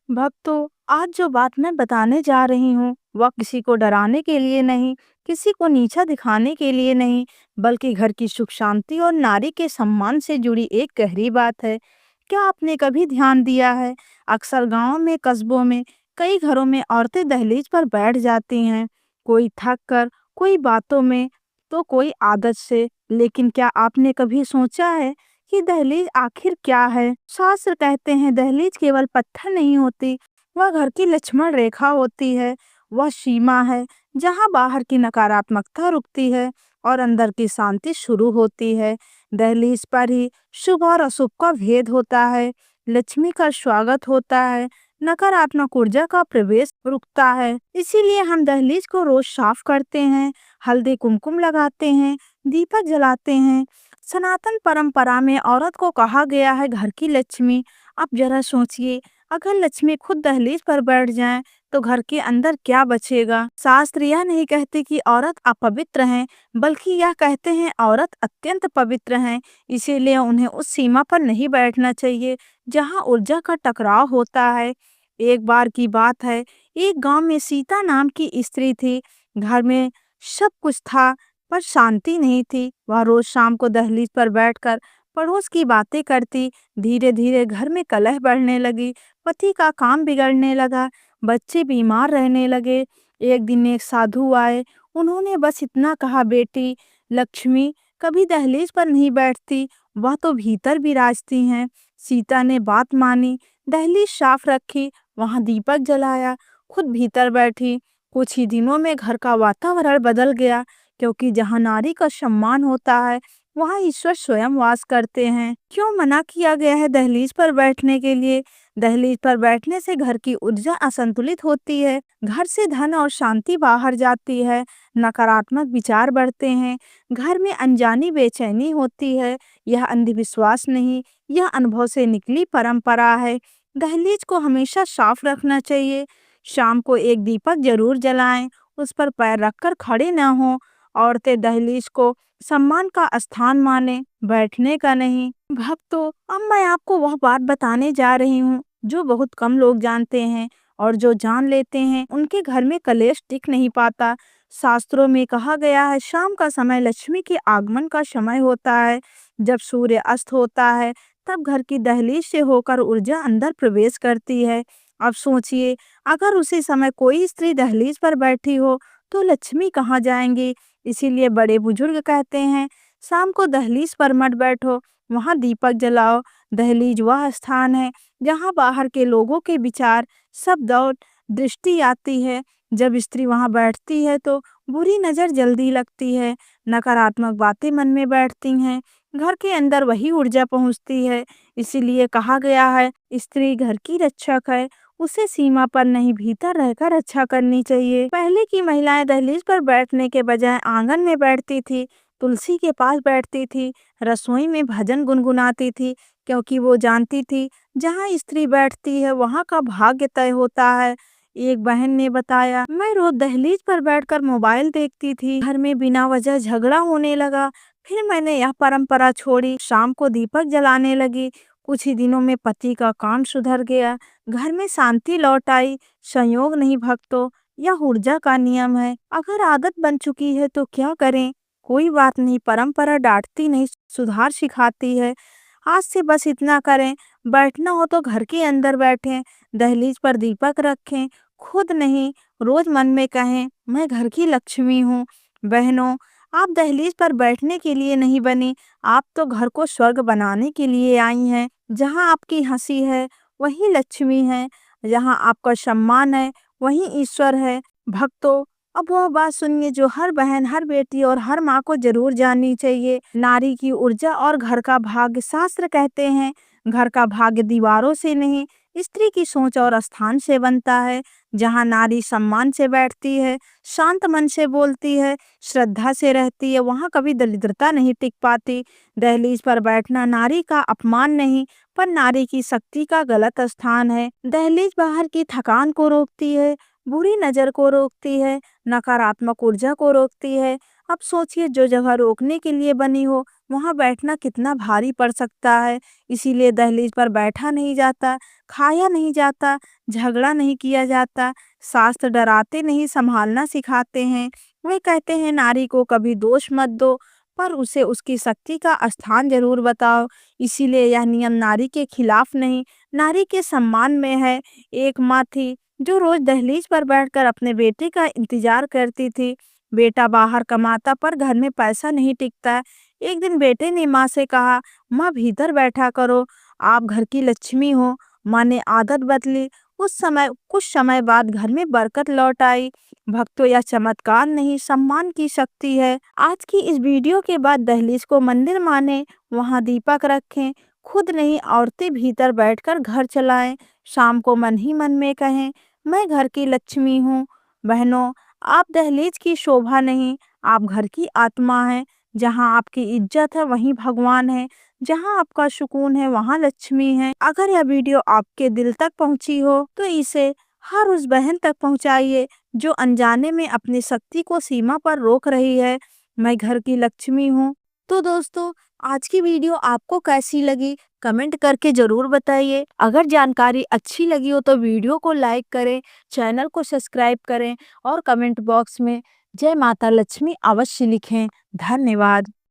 भक्तों, आज जो बात मैं बताने जा रही हूँ, वह किसी को डराने के लिए नहीं, किसी को नीचा दिखाने के लिए नहीं, बल्कि घर की सुख शांति और नारी के सम्मान से जुड़ी एक गहरी बात है। क्या आपने कभी ध्यान दिया है, अक्सर गांव में, कस्बों में, कई घरों में औरतें दहलीज पर बैठ जाती हैं, कोई थक कर, कोई बातों में, तो कोई आदत से। लेकिन क्या आपने कभी सोचा है कि दहलीज आखिर क्या है? शास्त्र कहते हैं दहलीज केवल पत्थर नहीं होती, वह घर की लक्ष्मण रेखा होती है। वह सीमा है जहाँ बाहर की नकारात्मकता रुकती है और अंदर की शांति शुरू होती है। दहलीज पर ही शुभ और अशुभ का भेद होता है, लक्ष्मी का स्वागत होता है, नकारात्मक ऊर्जा का प्रवेश रुकता है। इसीलिए हम दहलीज को रोज साफ करते हैं, हल्दी कुमकुम लगाते हैं, दीपक जलाते हैं। सनातन परंपरा में औरत को कहा गया है घर की लक्ष्मी। अब जरा सोचिए, अगर लक्ष्मी खुद दहलीज पर बैठ जाए तो घर के अंदर क्या बचेगा? शास्त्र यह नहीं कहते कि औरत अपवित्र है, बल्कि यह कहते हैं औरत अत्यंत पवित्र है। इसीलिए उन्हें उस सीमा पर नहीं बैठना चाहिए जहां ऊर्जा का टकराव होता है। एक बार की बात है, एक गांव में सीता नाम की स्त्री थी। घर में सब कुछ था, पर शांति नहीं थी। वह रोज शाम को दहलीज पर बैठकर पड़ोस की बातें करती। धीरे धीरे घर में कलह बढ़ने लगी, पति का काम बिगड़ने लगा, बच्चे बीमार रहने लगे। एक दिन एक साधु आए, उन्होंने बस इतना कहा, बेटी, लक्ष्मी कभी दहलीज पर नहीं बैठती, वह तो भीतर विराजती हैं। सीता ने बात मानी, दहलीज साफ रखी, वहां दीपक जलाया, खुद भीतर बैठी। कुछ ही दिनों में घर का वातावरण बदल गया, क्योंकि जहाँ नारी का सम्मान होता है, वहाँ ईश्वर स्वयं वास करते हैं। क्यों मना किया गया है दहलीज पर बैठने के लिए? दहलीज पर बैठने से घर की ऊर्जा असंतुलित होती है, घर से धन और शांति बाहर जाती है, नकारात्मक विचार बढ़ते हैं, घर में अनजानी बेचैनी होती है। यह अंधविश्वास नहीं, यह अनुभव से निकली परंपरा है। दहलीज को हमेशा साफ रखना चाहिए। शाम को एक दीपक जरूर जलाएं, उस पर पैर रखकर खड़े न हों। औरतें दहलीज को सम्मान का स्थान माने, बैठने का नहीं। भक्तों, अब मैं आपको वह बात बताने जा रही हूँ जो बहुत कम लोग जानते हैं, और जो जान लेते हैं उनके घर में कलेश टिक नहीं पाता। शास्त्रों में कहा गया है शाम का समय लक्ष्मी के आगमन का समय होता है। जब सूर्य अस्त होता है, तब घर की दहलीज से होकर ऊर्जा अंदर प्रवेश करती है। अब सोचिए, अगर उसी समय कोई स्त्री दहलीज पर बैठी हो तो लक्ष्मी कहाँ जाएंगी? इसीलिए बड़े बुजुर्ग कहते हैं, शाम को दहलीज पर मत बैठो, वहां दीपक जलाओ। दहलीज वह स्थान है जहां बाहर के लोगों के विचार, शब्द और दृष्टि आती है। जब स्त्री वहां बैठती है तो बुरी नजर जल्दी लगती है, नकारात्मक बातें मन में बैठती हैं, घर के अंदर वही ऊर्जा पहुंचती है। इसीलिए कहा गया है, स्त्री घर की रक्षक है, उसे सीमा पर नहीं भीतर रहकर रक्षा करनी चाहिए। पहले की महिलाएं दहलीज पर बैठने के बजाय आंगन में बैठती थी, तुलसी के पास बैठती थी, रसोई में भजन गुनगुनाती थी, क्योंकि वो जानती थी जहाँ स्त्री बैठती है वहाँ का भाग्य तय होता है। एक बहन ने बताया, मैं रोज दहलीज पर बैठकर मोबाइल देखती थी, घर में बिना वजह झगड़ा होने लगा। फिर मैंने यह परंपरा छोड़ी, शाम को दीपक जलाने लगी। कुछ ही दिनों में पति का काम सुधर गया, घर में शांति लौट आई। संयोग नहीं भक्तों, यह ऊर्जा का नियम है। अगर आदत बन चुकी है तो क्या करें? कोई बात नहीं, परंपरा डांटती नहीं, सुधार सिखाती है। आज से बस इतना करें, बैठना हो तो घर के अंदर बैठें, दहलीज पर दीपक रखें, खुद नहीं, रोज मन में कहें, मैं घर की लक्ष्मी हूँ। बहनों, आप दहलीज पर बैठने के लिए नहीं बनी, आप तो घर को स्वर्ग बनाने के लिए आई हैं। जहाँ आपकी हंसी है वही लक्ष्मी है, जहाँ आपका सम्मान है वही ईश्वर है। भक्तों, अब वह बात सुनिए जो हर बहन, हर बेटी और हर माँ को जरूर जाननी चाहिए। नारी की ऊर्जा और घर का भाग्य, शास्त्र कहते हैं, घर का भाग्य दीवारों से नहीं, स्त्री की सोच और स्थान से बनता है। जहाँ नारी सम्मान से बैठती है, शांत मन से बोलती है, श्रद्धा से रहती है, वहाँ कभी दरिद्रता नहीं टिक पाती। दहलीज पर बैठना नारी का अपमान नहीं, पर नारी की शक्ति का गलत स्थान है। दहलीज बाहर की थकान को रोकती है, बुरी नजर को रोकती है, नकारात्मक ऊर्जा को रोकती है, अब सोचिए जो जगह रोकने के लिए बनी हो, वहाँ बैठना कितना भारी पड़ सकता है। इसीलिए दहलीज पर बैठा नहीं जाता, खाया नहीं जाता, झगड़ा नहीं किया जाता। शास्त्र डराते नहीं, संभालना सिखाते हैं। वे कहते हैं नारी को कभी दोष मत दो, पर उसे उसकी शक्ति का स्थान जरूर बताओ। इसीलिए यह नियम नारी के खिलाफ नहीं, नारी के सम्मान में है। एक माँ थी जो रोज दहलीज पर बैठकर अपने बेटे का इंतजार करती थी। बेटा बाहर कमाता पर घर में पैसा नहीं टिकता। एक दिन बेटे ने माँ से कहा, माँ भीतर बैठा करो, आप घर की लक्ष्मी हो। माँ ने आदत बदली। कुछ समय बाद घर में बरकत लौट आई। भक्तों, यह चमत्कार नहीं, सम्मान की शक्ति है। आज की इस वीडियो के बाद दहलीज को मंदिर माने, वहां दीपक रखें। खुद नहीं, औरतें भीतर बैठकर घर चलाएं। शाम को मन ही मन में कहें, मैं घर की लक्ष्मी हूँ। बहनों, आप दहलीज की शोभा नहीं, आप घर की आत्मा हैं। जहाँ आपकी इज्जत है वहीं भगवान है। जहाँ आपका सुकून है वहाँ लक्ष्मी है। अगर यह वीडियो आपके दिल तक पहुंची हो तो इसे हर उस बहन तक पहुंचाइए जो अनजाने में अपनी शक्ति को सीमा पर रोक रही है। मैं घर की लक्ष्मी हूँ। तो दोस्तों, आज की वीडियो आपको कैसी लगी कमेंट करके जरूर बताइए। अगर जानकारी अच्छी लगी हो तो वीडियो को लाइक करें, चैनल को सब्सक्राइब करें और कमेंट बॉक्स में जय माता लक्ष्मी अवश्य लिखें। धन्यवाद।